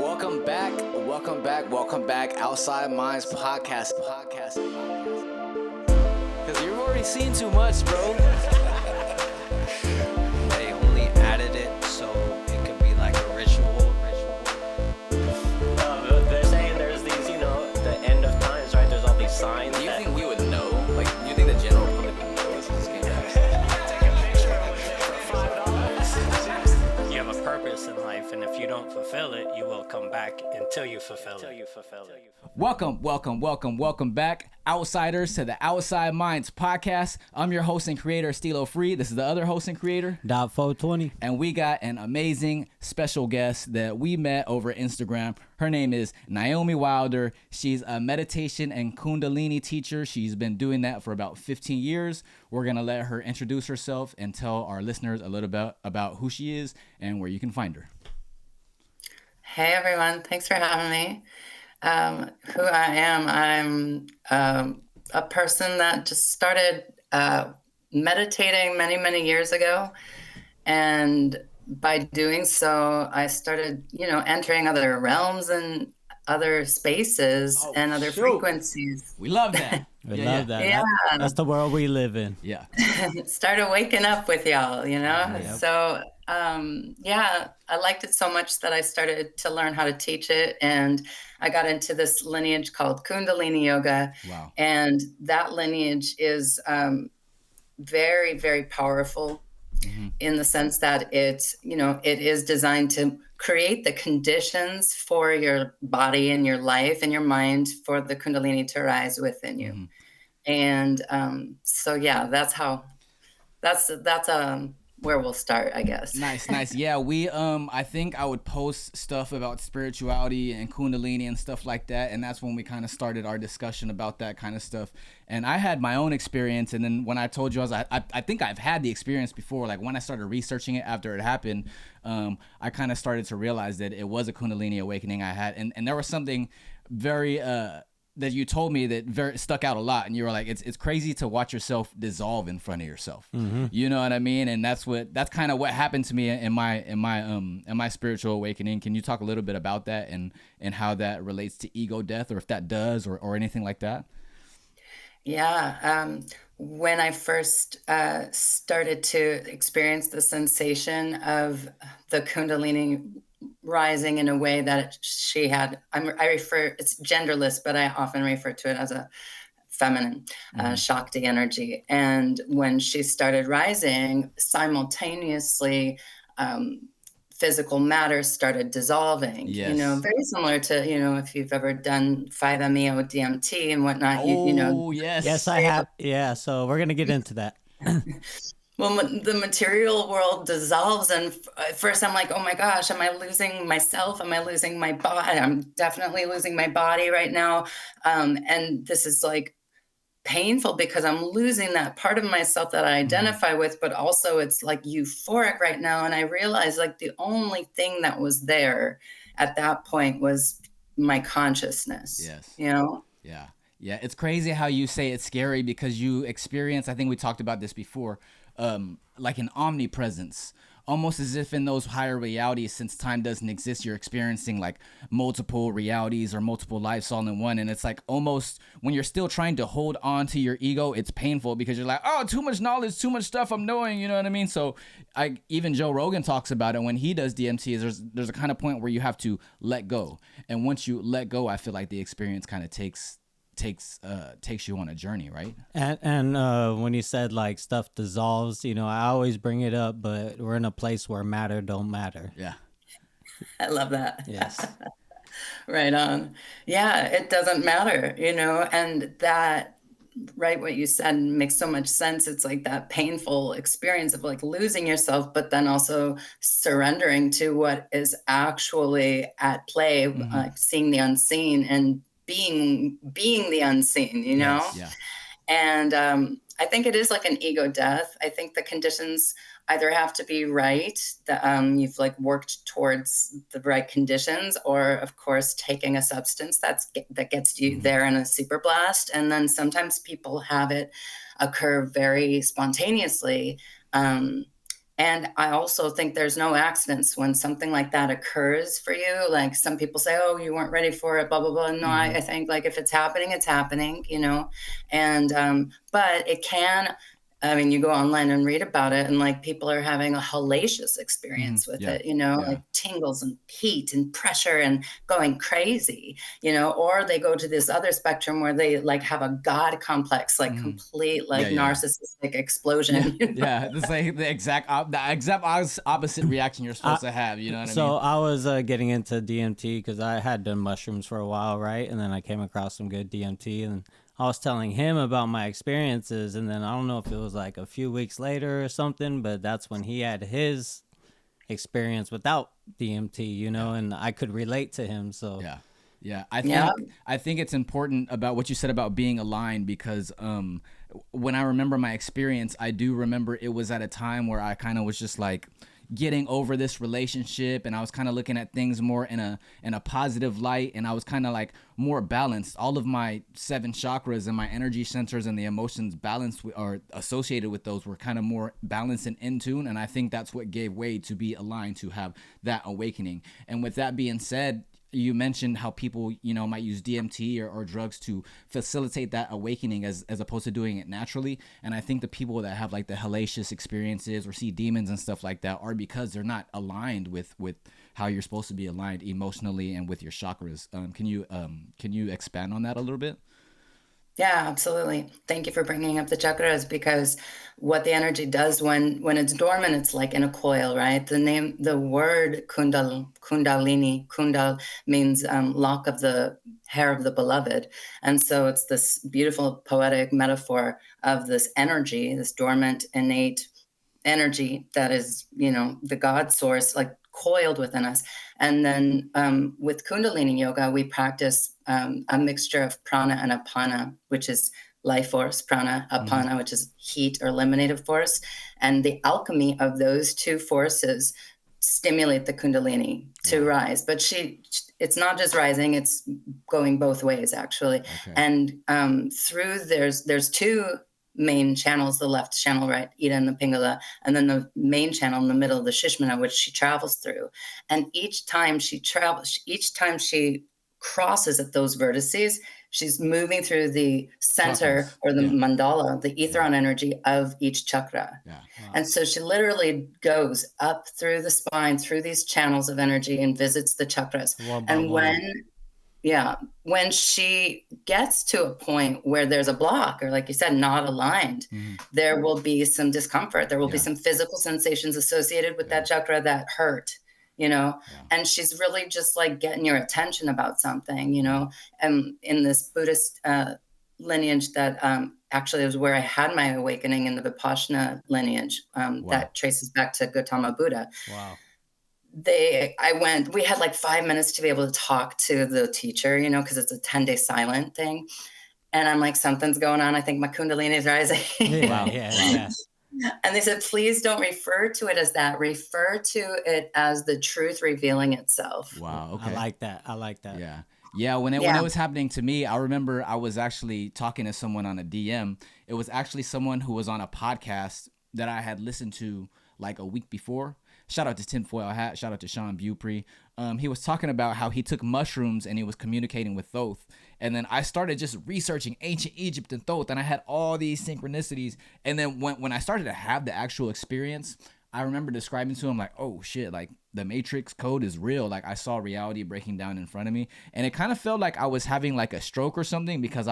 Welcome back. Outside Minds podcast. Because you've already seen too much, bro. They only added it so it could be like a ritual. They're saying there's these, the end of times, right? There's all these signs. Do you think we would know? Like, do you think the general public would know this game? Take a picture for $5. You have a purpose in life, and if you don't fulfill it, you will come back until you fulfill it. Welcome back, outsiders, to the Outside Minds podcast. I'm your host and creator, Stilo Free. This is the other host and creator, .420. and we got an amazing special guest that we met over Instagram. Her name is Naomi Wilder. She's a meditation and Kundalini teacher. She's been doing that for about 15 years. We're going to let her introduce herself and tell our listeners a little bit about who she is and where you can find her. Hey everyone, thanks for having me. Who I am, I'm a person that just started meditating many years ago. And by doing so, I started, entering other realms and other spaces and other frequencies. We love that. We love that. Yeah. That's the world we live in. Yeah. Started waking up with y'all, Yep. So I liked it so much that I started to learn how to teach it, and I got into this lineage called Kundalini yoga. Wow. And that lineage is very, very powerful in the sense that it is designed to create the conditions for your body and your life and your mind for the Kundalini to rise within you. And that's where we'll start, I guess. Nice. Yeah, we I think I would post stuff about spirituality and Kundalini and stuff like that, and that's when we kind of started our discussion about that kind of stuff. And I had my own experience, and then when I told you, I think I've had the experience before. Like when I started researching it after it happened, I kind of started to realize that it was a Kundalini awakening I had, and there was something very that you told me that very stuck out a lot, and you were like, it's crazy to watch yourself dissolve in front of yourself. You know what I mean? And that's kind of what happened to me in my spiritual awakening. Can you talk a little bit about that and how that relates to ego death, or if that does, or anything like that? Yeah. When I first started to experience the sensation of the Kundalini rising in a way that she had, it's genderless, but I often refer to it as a feminine Shakti energy. And when she started rising, simultaneously, physical matter started dissolving. Yes. Very similar to, if you've ever done 5-MeO DMT and whatnot. Yes, I have. Yeah, so we're going to get into that. Well, the material world dissolves, and at first I'm like, oh my gosh, am I losing myself? Am I losing my body? I'm definitely losing my body right now. And this is like painful because I'm losing that part of myself that I identify with, but also it's like euphoric right now. And I realized like the only thing that was there at that point was my consciousness. Yes. Yeah. It's crazy how you say it's scary because you experience, I think we talked about this before, like an omnipresence, almost as if in those higher realities, since time doesn't exist, you're experiencing like multiple realities or multiple lives all in one. And it's like almost when you're still trying to hold on to your ego, it's painful because you're like, oh, too much knowledge, too much stuff I'm knowing, you know what I mean? So even Joe Rogan talks about it when he does DMT, there's a kind of point where you have to let go. And once you let go, I feel like the experience kind of takes you on a journey, right? And when you said like stuff dissolves, I always bring it up, but we're in a place where matter don't matter. Yeah. I love that. Yes. Right on. Yeah, it doesn't matter, and that, right, what you said makes so much sense. It's like that painful experience of like losing yourself, but then also surrendering to what is actually at play, seeing the unseen and being the unseen, Yes, yeah. And I think it is like an ego death. I think the conditions either have to be right, that you've like worked towards the right conditions, or of course taking a substance that gets you there in a super blast. And then sometimes people have it occur very spontaneously. And I also think there's no accidents when something like that occurs for you. Like some people say, oh, you weren't ready for it, blah, blah, blah. No, I think like if it's happening, it's happening, you know? And, but it can, I mean, you go online and read about it, and like people are having a hellacious experience with Yeah. it, you know, Yeah. like tingles and heat and pressure and going crazy, you know, or they go to this other spectrum where they like have a God complex, like complete, like narcissistic explosion. You know? Yeah, it's like the exact opposite reaction you're supposed to have. You know what I mean? So I was getting into DMT because I had done mushrooms for a while, right? And then I came across some good DMT, and I was telling him about my experiences, and then I don't know if it was like a few weeks later or something, but that's when he had his experience without DMT, you know, and I could relate to him. So yeah. I think it's important about what you said about being aligned, because when I remember my experience, I do remember it was at a time where I kind of was just like getting over this relationship, and I was kind of looking at things more in a positive light, and I was kind of like more balanced. All of my 7 chakras and my energy centers and the emotions balanced or associated with those were kind of more balanced and in tune, and I think that's what gave way to be aligned, to have that awakening. And with that being said, you mentioned how people, you know, might use DMT or drugs to facilitate that awakening as opposed to doing it naturally. And I think the people that have like the hellacious experiences or see demons and stuff like that are because they're not aligned with how you're supposed to be aligned emotionally and with your chakras. Can you expand on that a little bit? Yeah, absolutely. Thank you for bringing up the chakras, because what the energy does when it's dormant, it's like in a coil, right? The word Kundalini, Kundal means lock of the hair of the beloved. And so it's this beautiful poetic metaphor of this energy, this dormant, innate energy that is, you know, the God source, like coiled within us. And then with Kundalini yoga, we practice a mixture of prana and apana, which is life force, prana, apana, which is heat or eliminative force. And the alchemy of those two forces stimulate the Kundalini to rise. But it's not just rising, it's going both ways, actually. Okay. And there's 2 main channels, the left channel, right, Ida and the Pingala, and then the main channel in the middle, the Shishmana, which she travels through. And each time she crosses at those vertices, she's moving through the center or the mandala, the etherion energy of each chakra. Yeah. Wow. And so she literally goes up through the spine, through these channels of energy, and visits the chakras. And when she gets to a point where there's a block, or like you said, not aligned, there will be some discomfort. There will be some physical sensations associated with that chakra that hurt, you know, and she's really just like getting your attention about something, you know. And in this Buddhist lineage that actually was where I had my awakening, in the Vipassana lineage that traces back to Gautama Buddha. Wow. We had like 5 minutes to be able to talk to the teacher, you know, because it's a 10-day silent thing. And I'm like, something's going on. I think my Kundalini is rising. Wow. Yeah. And they said, please don't refer to it as that. Refer to it as the truth revealing itself. Wow. Okay. I like that. Yeah. Yeah, when it was happening to me, I remember I was actually talking to someone on a DM. It was actually someone who was on a podcast that I had listened to like a week before. Shout out to Tinfoil Hat. Shout out to Sean Bupre. He was talking about how he took mushrooms and he was communicating with Thoth. And then I started just researching ancient Egypt and Thoth, and I had all these synchronicities. And then when I started to have the actual experience, I remember describing to him like, oh shit, like the Matrix code is real. Like I saw reality breaking down in front of me. And it kind of felt like I was having like a stroke or something, because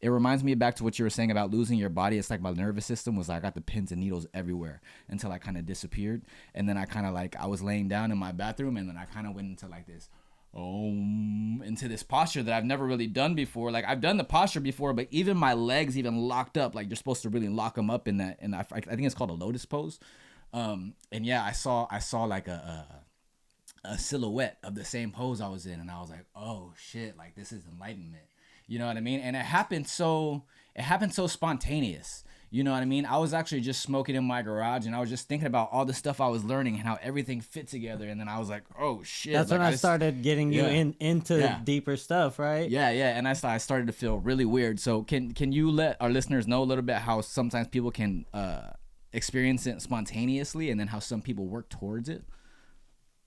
it reminds me back to what you were saying about losing your body. It's like my nervous system was like, I got the pins and needles everywhere until I kind of disappeared. And then I kind of like, I was laying down in my bathroom, and then I kind of went into like this, into this posture that I've never really done before. Like I've done the posture before, but even my legs even locked up. Like you're supposed to really lock them up in that. And I think it's called a lotus pose. And yeah, I saw like a silhouette of the same pose I was in, and I was like, oh shit, like this is enlightenment. You know what I mean? And it happened so spontaneous. You know what I mean? I was actually just smoking in my garage, and I was just thinking about all the stuff I was learning and how everything fit together. And then I was like, oh shit. That's like, when I started getting you into deeper stuff, right? Yeah. And I started to feel really weird. So can you let our listeners know a little bit how sometimes people can experience it spontaneously, and then how some people work towards it?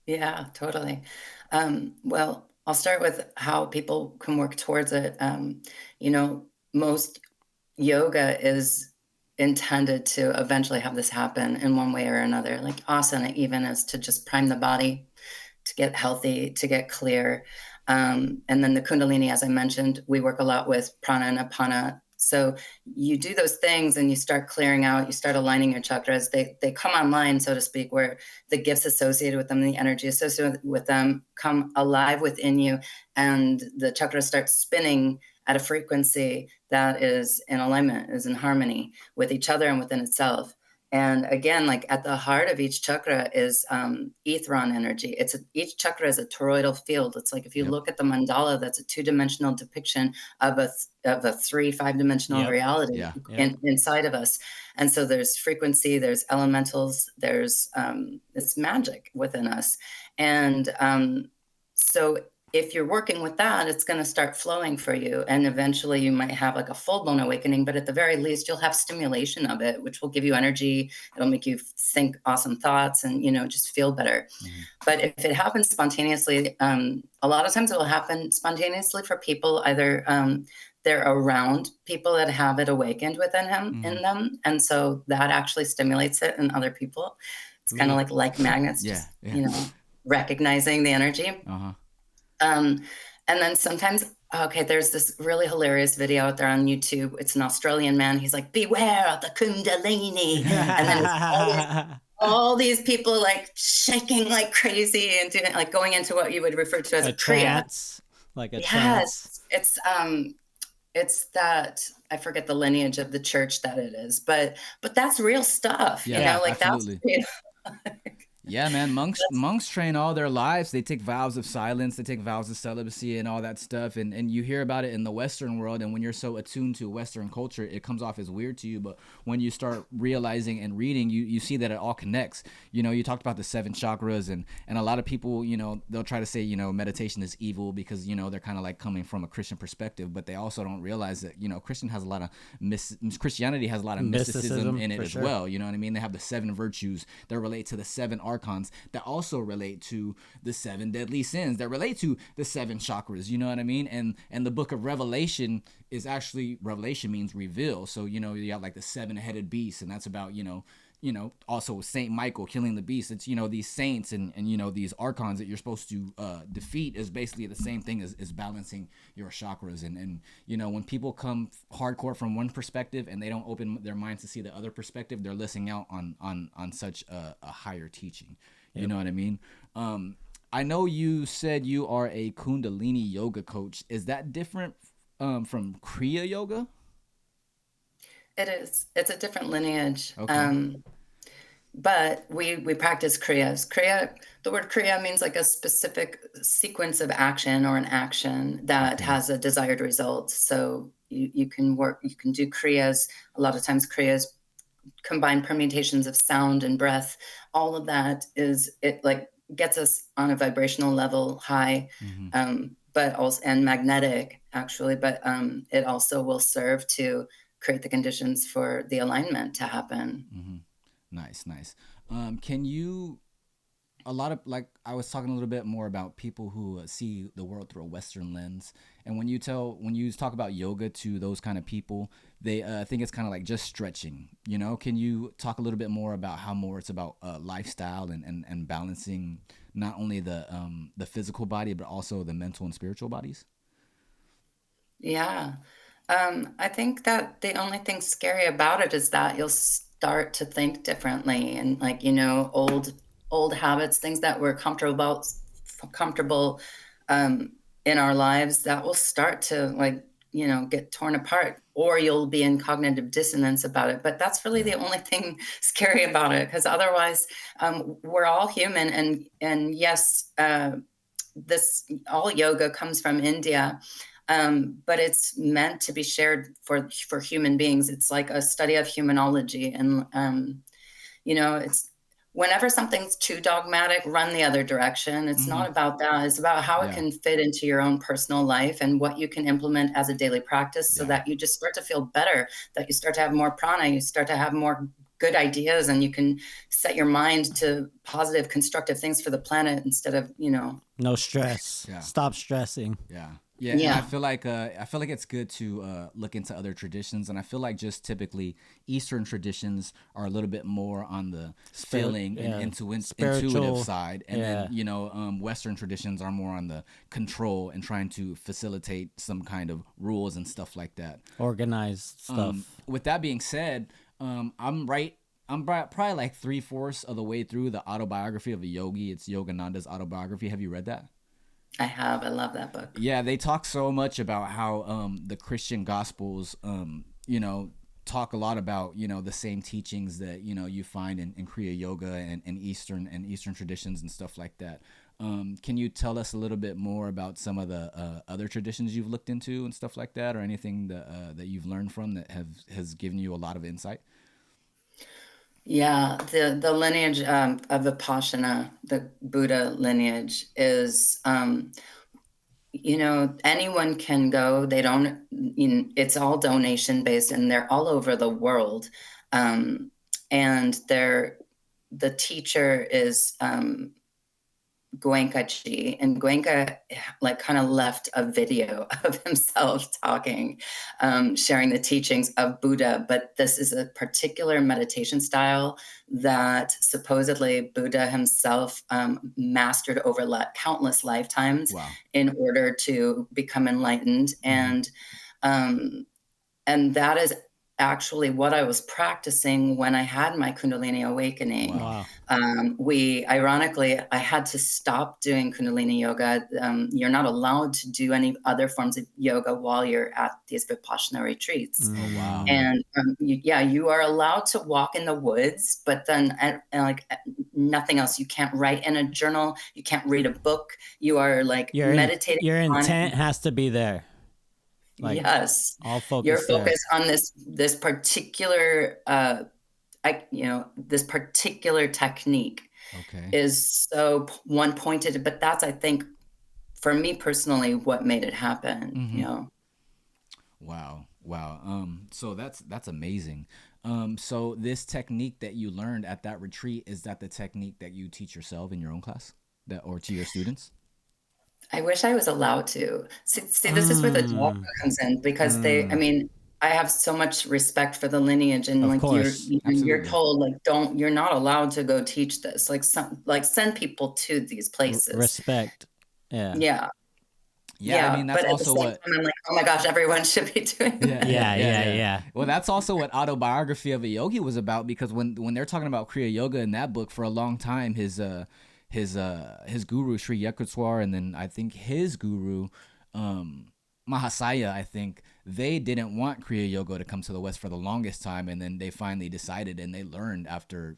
Yeah, totally. Well, I'll start with how people can work towards it. You know, most yoga is intended to eventually have this happen in one way or another. Like asana, even is to just prime the body, to get healthy, to get clear. And then the Kundalini, as I mentioned, we work a lot with prana and apana. So you do those things and you start clearing out, you start aligning your chakras. They come online, so to speak, where the gifts associated with them, the energy associated with them come alive within you, and the chakras start spinning at a frequency that is in alignment, is in harmony with each other and within itself. And again, like at the heart of each chakra is ethron energy. Each chakra is a toroidal field. It's like if you Yep. look at the mandala, that's a two-dimensional depiction of a three, five-dimensional Yep. reality Yeah. inside of us. And so there's frequency, there's elementals, there's it's magic within us. And so if you're working with that, it's going to start flowing for you. And eventually you might have like a full blown awakening, but at the very least, you'll have stimulation of it, which will give you energy. It'll make you think awesome thoughts and, you know, just feel better. Mm-hmm. But if it happens spontaneously, a lot of times it will happen spontaneously for people, either they're around people that have it awakened within in them. And so that actually stimulates it in other people. It's kind of like magnets, Yeah, just, yeah. you know, recognizing the energy. Uh-huh. And then sometimes, okay, there's this really hilarious video out there on YouTube. It's an Australian man. He's like, beware of the Kundalini. And then it's all these people like shaking like crazy and doing like going into what you would refer to as a kriya. Trance, like a trance. Yes, it's that I forget the lineage of the church that it is, but that's real stuff. Yeah, you know, like absolutely. that's Yeah, man. Monks train all their lives. They take vows of silence. They take vows of celibacy and all that stuff. And you hear about it in the Western world. And when you're so attuned to Western culture, it comes off as weird to you. But when you start realizing and reading, you see that it all connects. You know, you talked about the 7 chakras, and a lot of people, you know, they'll try to say, you know, meditation is evil because, you know, they're kind of like coming from a Christian perspective. But they also don't realize that, you know, Christianity has a lot of mysticism in it as well. You know what I mean? They have the 7 virtues that relate to the 7 arcans that also relate to the 7 deadly sins that relate to the 7 chakras. You know what I mean? And the book of Revelation is actually, Revelation means reveal. So, you know, you have like the 7-headed beast, and that's about, you know, also Saint Michael killing the beast. It's, you know, these saints and you know, these archons that you're supposed to defeat is basically the same thing as balancing your chakras. And you know, when people come hardcore from one perspective and they don't open their minds to see the other perspective, they're missing out on such a higher teaching. You know what I mean? I know you said you are a Kundalini yoga coach. Is that different from Kriya yoga? it is. It's a different lineage. Okay. But we practice kriyas. The word kriya means like a specific sequence of action or an action that has a desired result. So you can do kriyas. A lot of times kriyas combine permutations of sound and breath. All of that it like gets us on a vibrational level high, but also and magnetic actually. But it also will serve to create the conditions for the alignment to happen. Nice. Can you, a lot of, like, I was talking a little bit more about people who see the world through a Western lens. And when you talk about yoga to those kind of people, they think it's kind of like just stretching, you know? Can you talk a little bit more about how more it's about lifestyle and balancing not only the physical body, but also the mental and spiritual bodies? Yeah. I think that the only thing scary about it is that you'll start to think differently, and like, you know, old habits, things that we're comfortable in our lives, that will start to, like, you know, get torn apart, or you'll be in cognitive dissonance about it. But that's really the only thing scary about it, because otherwise, we're all human, and yes, this all yoga comes from India. But it's meant to be shared for human beings. It's like a study of humanology. And, you know, it's whenever something's too dogmatic, run the other direction. It's not about that. It's about how it can fit into your own personal life and what you can implement as a daily practice so that you just start to feel better, that you start to have more prana, you start to have more good ideas, and you can set your mind to positive, constructive things for the planet instead of, No stress. Yeah. Stop stressing. Yeah. Yeah, and Yeah. I feel like it's good to look into other traditions, and I feel like just typically Eastern traditions are a little bit more on the feeling and intuitive Spiritual. side, and then Western traditions are more on the control and trying to facilitate some kind of rules and stuff like that. Organized stuff. With that being said, I'm probably like 3/4 of the way through the autobiography of a yogi. It's Yogananda's autobiography. Have you read that? I have. I love that book. Yeah, they talk so much about how the Christian Gospels, talk a lot about the same teachings that you find in Kriya Yoga and Eastern traditions and stuff like that. Can you tell us a little bit more about some of the other traditions you've looked into and stuff like that, or anything that you've learned from that has given you a lot of insight? Yeah, the lineage of Vipassana, the Buddha lineage, is anyone can go. They don't. It's all donation based, and they're all over the world. And the teacher is Goenkaji, and Goenka kind of left a video of himself talking, sharing the teachings of Buddha. But this is a particular meditation style that supposedly Buddha himself mastered over countless lifetimes. Wow. In order to become enlightened. Mm-hmm. And that is actually what I was practicing when I had my Kundalini awakening. Wow. Ironically, I had to stop doing Kundalini yoga. You're not allowed to do any other forms of yoga while you're at these Vipassana retreats. Oh, wow. And you are allowed to walk in the woods, but then nothing else. You can't write in a journal. You can't read a book. You are meditating. Your intent has to be there. Yes, all focused. You're focused on this particular this particular technique. Okay. Is so one pointed, but that's, I think, for me personally, what made it happen. Mm-hmm. Wow. So that's amazing. So this technique that you learned at that retreat, is that the technique that you teach yourself in your own class, or to your students? I wish I was allowed to. See, this is where the dogma comes in, because I have so much respect for the lineage, and you're told you're not allowed to go teach this. Send people to these places. Respect. Yeah. Yeah, I mean, that's also what I'm like, oh my gosh, everyone should be doing that. Yeah. Well, that's also what Autobiography of a Yogi was about, because when they're talking about Kriya Yoga in that book, for a long time, his guru Sri Yukteswar, and then I think his guru Mahasaya, I think they didn't want Kriya Yoga to come to the West for the longest time, and then they finally decided, and they learned after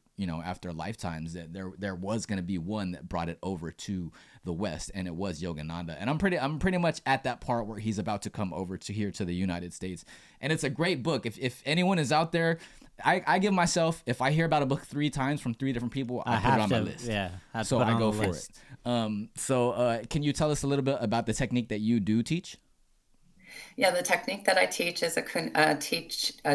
lifetimes, that there was going to be one that brought it over to the West, and it was Yogananda. And I'm pretty much at that part where he's about to come over to here to the United States, and it's a great book. If anyone is out there, I give myself, if I hear about a book 3 times from 3 different people, I put it on my list. Yeah, so I go for it. So can you tell us a little bit about the technique that you do teach? Yeah, the technique that I teach is a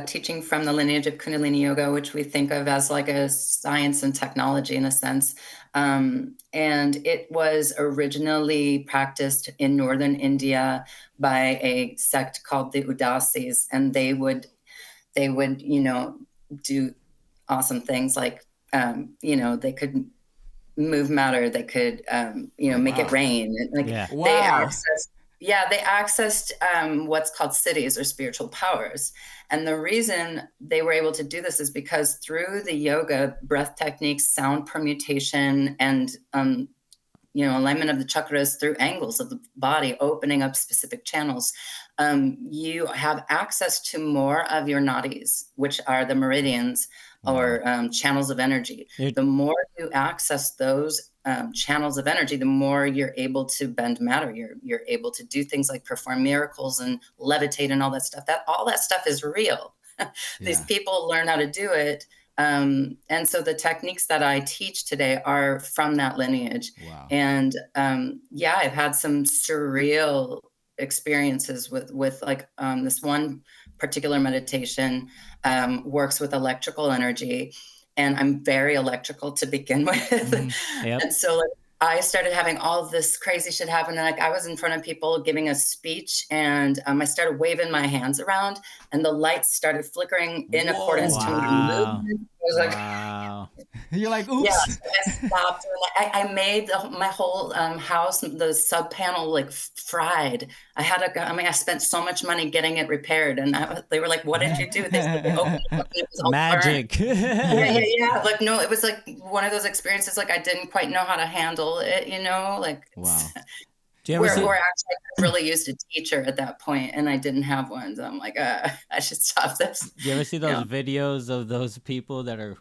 teaching from the lineage of Kundalini Yoga, which we think of as like a science and technology in a sense. And it was originally practiced in northern India by a sect called the Udasis, and they would do awesome things like they could move matter, they could make it rain. They accessed what's called cities or spiritual powers. And the reason they were able to do this is because through the yoga, breath techniques, sound permutation, and alignment of the chakras through angles of the body, opening up specific channels, you have access to more of your nadis, which are the meridians or channels of energy. The more you access those channels of energy, the more you're able to bend matter. You're able to do things like perform miracles and levitate and all that stuff. All that stuff is real. These people learn how to do it. And so the techniques that I teach today are from that lineage. Wow. And I've had some surreal experiences with this one particular meditation works with electrical energy, and I'm very electrical to begin with. Yep. And so like, I started having all of this crazy shit happen. And like I was in front of people giving a speech, and I started waving my hands around, and the lights started flickering in accordance to my Wow. movement. I was like, Wow. You're like, oops. yeah, so I stopped. And I made my whole house, the sub panel, like fried. I spent so much money getting it repaired, and they were like, "What did you do?" They said, "They opened it up and it was all Magic. burnt." Yeah. Like, no, it was like one of those experiences. Like I didn't quite know how to handle it, like Wow. Do you ever see? where actually I really used a teacher at that point, and I didn't have one. So I'm like, I should stop this. Do you ever see those Yeah. videos of those people that are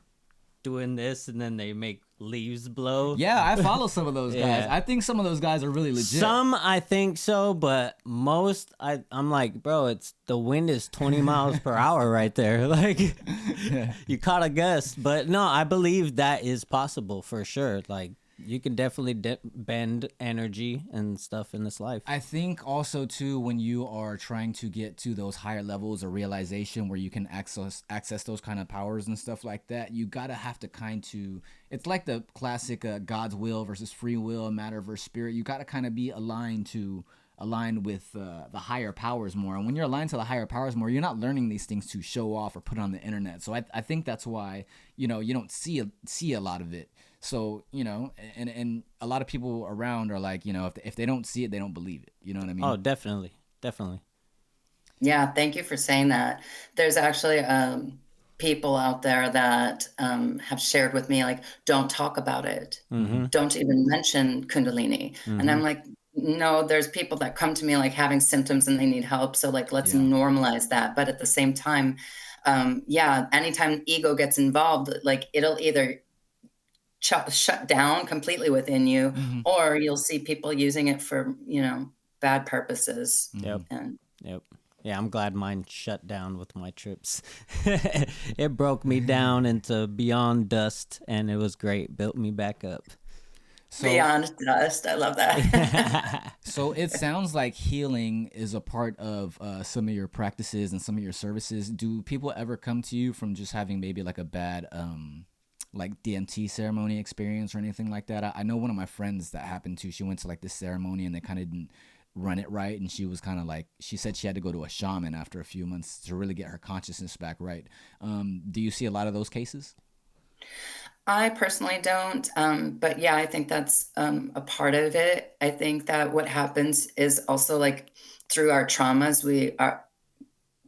doing this and then they make leaves blow? Yeah, I follow some of those guys. Yeah. I think some of those guys are really legit. Some I think so, but most I'm like, bro, it's the wind is 20 miles per hour right there. Like, you caught a gust. But no, I believe that is possible for sure. Like, you can definitely bend energy and stuff in this life. I think also too, when you are trying to get to those higher levels of realization where you can access those kind of powers and stuff like that, you gotta have to it's like the classic God's will versus free will, matter versus spirit. You gotta kind of be aligned with the higher powers more. And when you're aligned to the higher powers more, you're not learning these things to show off or put on the internet. So I think that's why you don't see a lot of it. So, and a lot of people around are like, if they don't see it, they don't believe it. You know what I mean? Oh, definitely. Definitely. Yeah, thank you for saying that. There's actually people out there that have shared with me, like, don't talk about it. Don't even mention Kundalini. And I'm like, no, there's people that come to me like having symptoms and they need help. So like, let's normalize that. But at the same time, anytime ego gets involved, like it'll either shut down completely within you, or you'll see people using it for, bad purposes. Yep. And Yep. Yeah, I'm glad mine shut down with my trips. It broke me down into beyond dust, and it was great. Built me back up. So, beyond dust. I love that. so it sounds like healing is a part of some of your practices and some of your services. Do people ever come to you from just having maybe like a bad like DMT ceremony experience or anything like that? I know one of my friends that happened to, she went to like this ceremony and they kind of didn't run it right, and she was kind of like, she said she had to go to a shaman after a few months to really get her consciousness back right. Do you see a lot of those cases? I personally don't, but yeah, I think that's a part of it. I think that what happens is also like through our traumas, our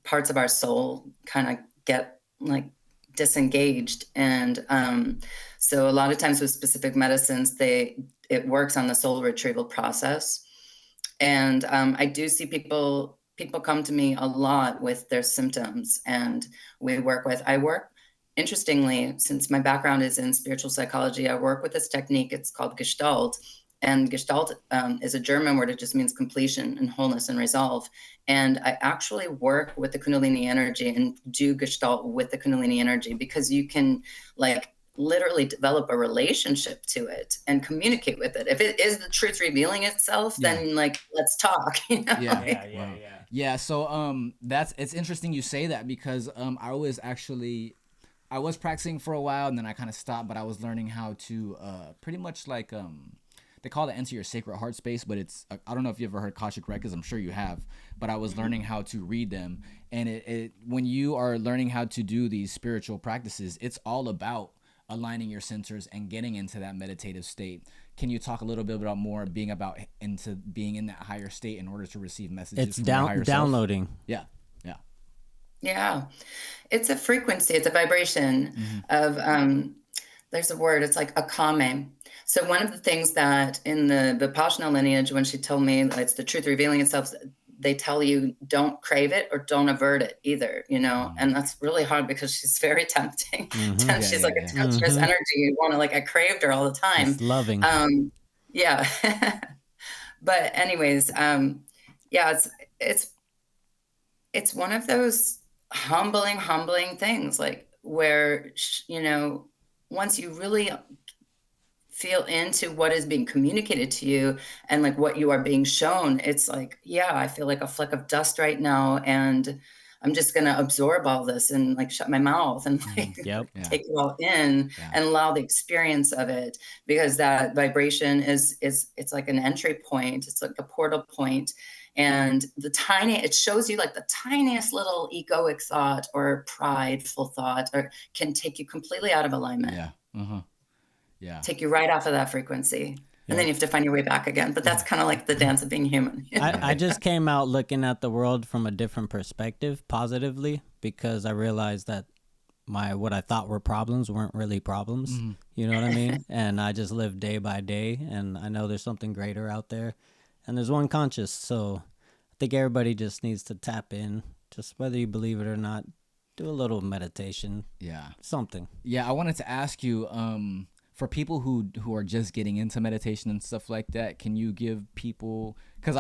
parts of our soul kind of get like disengaged, and so a lot of times with specific medicines, it works on the soul retrieval process. And I do see people come to me a lot with their symptoms, and I work, interestingly, since my background is in spiritual psychology, I work with this technique. It's called Gestalt. And Gestalt is a German word. It just means completion and wholeness and resolve. And I actually work with the Kundalini energy and do Gestalt with the Kundalini energy, because you can like literally develop a relationship to it and communicate with it. If it is the truth revealing itself, then like, let's talk. Yeah. So it's interesting you say that, because I was practicing for a while and then I kind of stopped, but I was learning how to pretty much like they call it enter your sacred heart space, but it's I don't know if you ever heard Akashic records. I'm sure you have, but I was learning how to read them. And it when you are learning how to do these spiritual practices, it's all about aligning your centers and getting into that meditative state. Can you talk a little bit about more being in that higher state in order to receive messages? It's from your higher self? downloading. Yeah. It's a frequency. It's a vibration of, there's a word, it's like a kame. So one of the things that in the Vipassana lineage, when she told me that it's the truth revealing itself, they tell you don't crave it or don't avert it either, and that's really hard because she's very tempting. She's like a temptress energy. You want to I craved her all the time. It's loving. Yeah. But anyways, it's one of those humbling things, like where, once you really feel into what is being communicated to you and like what you are being shown, it's like, yeah, I feel like a fleck of dust right now. And I'm just going to absorb all this and like shut my mouth and like Yep. take it all in and allow the experience of it, because that vibration is it's like an entry point. It's like a portal point. And it shows you like the tiniest little egoic thought or prideful thought or can take you completely out of alignment. Take you right off of that frequency. And then you have to find your way back again. But that's kind of like the dance of being human. I just came out looking at the world from a different perspective, positively, because I realized that what I thought were problems weren't really problems. You know what I mean? And I just live day by day, and I know there's something greater out there. And there's one conscious, so I think everybody just needs to tap in, just whether you believe it or not, do a little meditation. Yeah. Something. Yeah, I wanted to ask you, for people who are just getting into meditation and stuff like that, can you give people, because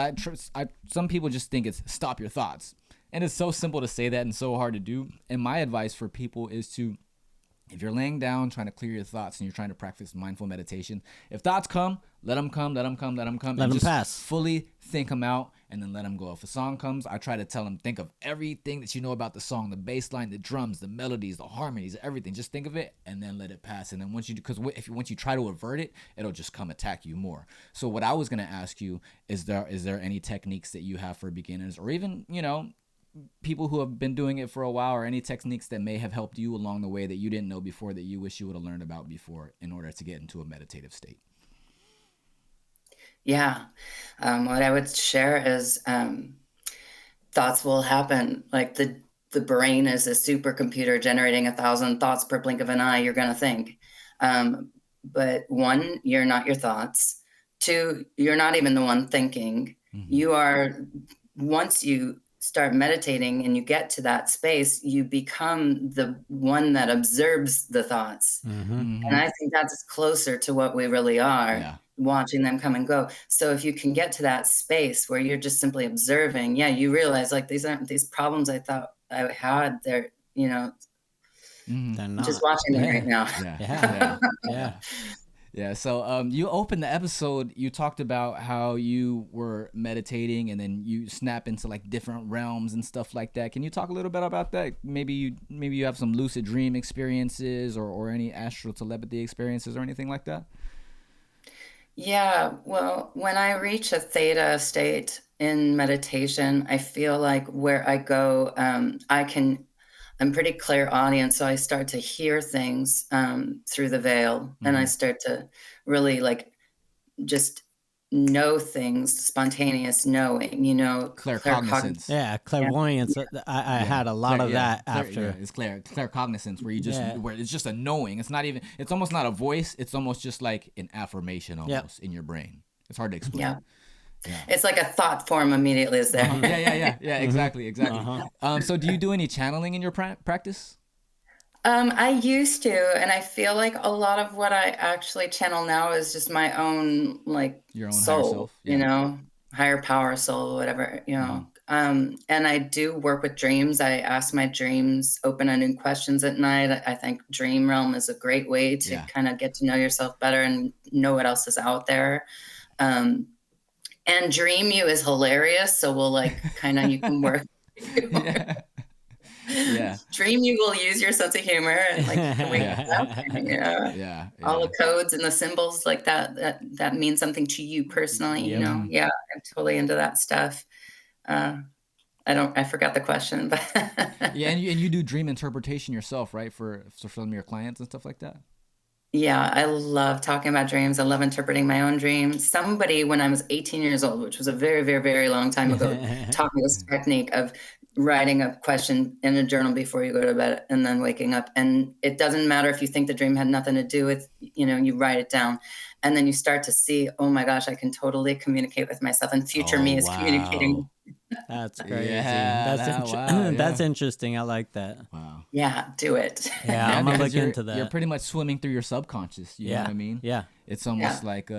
some people just think it's stop your thoughts. And it's so simple to say that and so hard to do. And my advice for people is to, if you're laying down trying to clear your thoughts and you're trying to practice mindful meditation, if thoughts come, let them come. Let them pass. Fully think them out and then let them go. If a song comes, I try to tell them, think of everything that you know about the song, the bass line, the drums, the melodies, the harmonies, everything. Just think of it and then let it pass. And then once you try to avert it, it'll just come attack you more. So what I was going to ask you, is there any techniques that you have for beginners, or even, people who have been doing it for a while, or any techniques that may have helped you along the way that you didn't know before, that you wish you would have learned about before in order to get into a meditative state? Yeah. What I would share is thoughts will happen. Like the brain is a supercomputer generating 1,000 thoughts per blink of an eye. You're going to think. But one, you're not your thoughts. Two, you're not even the one thinking. You are, once you start meditating and you get to that space, you become the one that observes the thoughts. And I think that's closer to what we really are, watching them come and go. So if you can get to that space where you're just simply observing, you realize like these aren't these problems I thought I had. They're, They're not. just watching them right now. Yeah. So you opened the episode, you talked about how you were meditating and then you snap into like different realms and stuff like that. Can you talk a little bit about that? Maybe you have some lucid dream experiences or any astral telepathy experiences or anything like that? Yeah. Well, when I reach a theta state in meditation, I feel like where I go, I'm pretty clairaudient, so I start to hear things through the veil, and I start to really like just know things, spontaneous knowing, claircognizance. Yeah, clairvoyance. I had a lot of that after. It's claircognizance, where you just where it's just a knowing. It's not even. It's almost not a voice. It's almost just like an affirmation almost in your brain. It's hard to explain. Yeah. It's like a thought form immediately is there. Yeah, exactly. So do you do any channeling in your practice? I used to, and I feel like a lot of what I actually channel now is just my own, like, your own soul, higher self, higher power, soul, whatever, and I do work with dreams. I ask my dreams open-ended questions at night. I think Dream Realm is a great way to kind of get to know yourself better and know what else is out there. And Dream You is hilarious, so we'll like kind of you can work. Dream You will use your sense of humor and like all the codes and the symbols like that mean something to you personally. I'm totally into that stuff. I forgot the question, but and you do dream interpretation yourself, right? For some of your clients and stuff like that. Yeah, I love talking about dreams. I love interpreting my own dreams. Somebody, when I was 18 years old, which was a very, very, very long time ago, taught me this technique of writing a question in a journal before you go to bed and then waking up. And it doesn't matter if you think the dream had nothing to do with, you write it down. And then you start to see, oh my gosh, I can totally communicate with myself, and future me is communicating. That's crazy. That's interesting. I like that. Wow. Yeah, do it. Yeah, I'm gonna look into that. You're pretty much swimming through your subconscious. You know what I mean? Yeah. It's almost like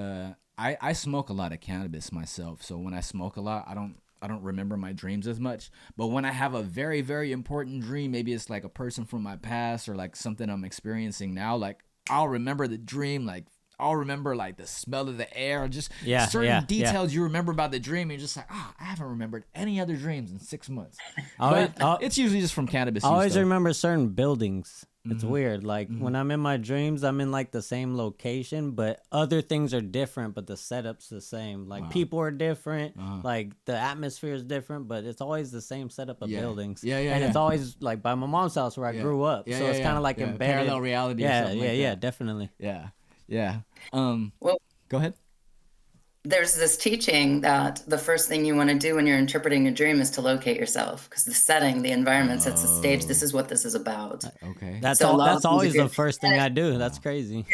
I smoke a lot of cannabis myself. So when I smoke a lot, I don't remember my dreams as much. But when I have a very, very important dream, maybe it's like a person from my past or like something I'm experiencing now, like I'll remember the dream like all remember like the smell of the air, just Yeah, certain yeah, details you remember about the dream. You're just like, I haven't remembered any other dreams in 6 months. It's usually just from cannabis. I always use, remember certain buildings. It's weird. Like when I'm in my dreams, I'm in like the same location, but other things are different, but the setup's the same. Like people are different, like the atmosphere is different, but it's always the same setup of buildings. And it's always like by my mom's house where I grew up. So it's kind of like embedded. Parallel reality. Yeah, or something like that. definitely. Yeah. Well, Go ahead. there's this teaching that the first thing you want to do when you're interpreting a dream is to locate yourself, because the setting, the environment sets the stage. This is what this is about. Okay. That's So That's always the music- first thing I do. That's crazy.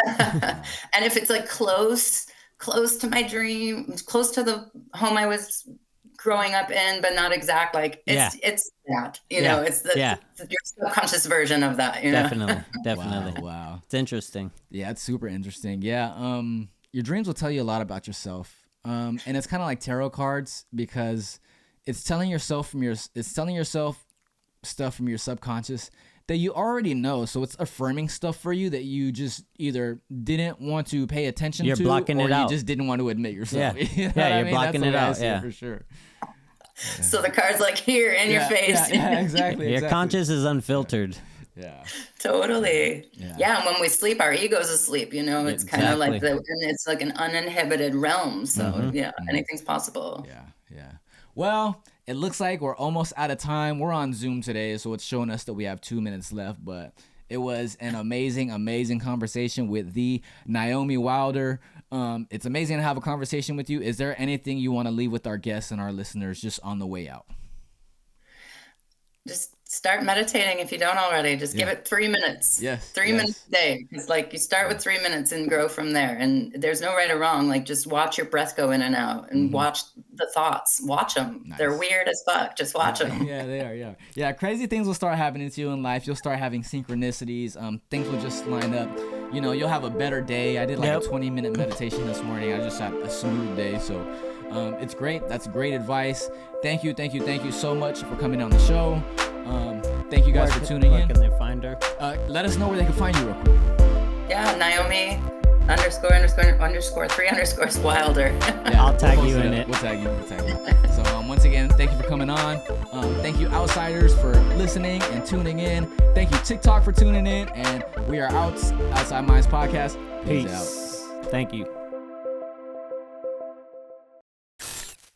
And if it's like close to my dream, close to the home I was growing up in, but not exact, like it's that, you know, it's your subconscious version of that, you know? Definitely. Wow. It's interesting. Yeah, it's super interesting. Yeah. Your dreams will tell you a lot about yourself. And it's kind of like tarot cards, because it's telling yourself stuff from your subconscious that you already know. So it's affirming stuff for you that you just either didn't want to pay attention You're to, blocking or it out. you just didn't want to admit yourself. Yeah. You know what Yeah, I you're mean? blocking That's it the way I out, see yeah. for sure. So the card's like here in your face. Yeah, exactly. Your exactly. conscious is unfiltered. Yeah. Totally. Yeah. Yeah. And when we sleep, our ego's asleep, you know, it's kind of like Exactly. and it's like an uninhibited realm. So anything's possible. Yeah. Well, it looks like we're almost out of time. We're on Zoom today, so it's showing us that we have 2 minutes left, but it was an amazing conversation with the Naomi Wilder. It's amazing to have a conversation with you. Is there anything you want to leave with our guests and our listeners just on the way out? Just start meditating if you don't already. Just give it 3 minutes. Yes. 3 minutes a day. It's like you start with 3 minutes and grow from there. And there's no right or wrong. Like just watch your breath go in and out and watch the thoughts. Watch them. Nice. They're weird as fuck. Just watch them. Yeah, they are. Yeah, crazy things will start happening to you in life. You'll start having synchronicities. Things will just line up. You know, you'll have a better day. I did like a 20-minute meditation this morning. I just had a smooth day. So it's great. That's great advice. Thank you so much for coming on the show. Thank you guys for tuning in. Where can they find her? Let us know where they can find you real quick. Yeah, Naomi __3_ Wilder. Yeah, I'll tag post you in up. it. We'll tag you. So once again, thank you for coming on. Thank you, outsiders, for listening and tuning in. Thank you, TikTok, for tuning in. And we are Outside Minds Podcast. Peace. Out. Thank you.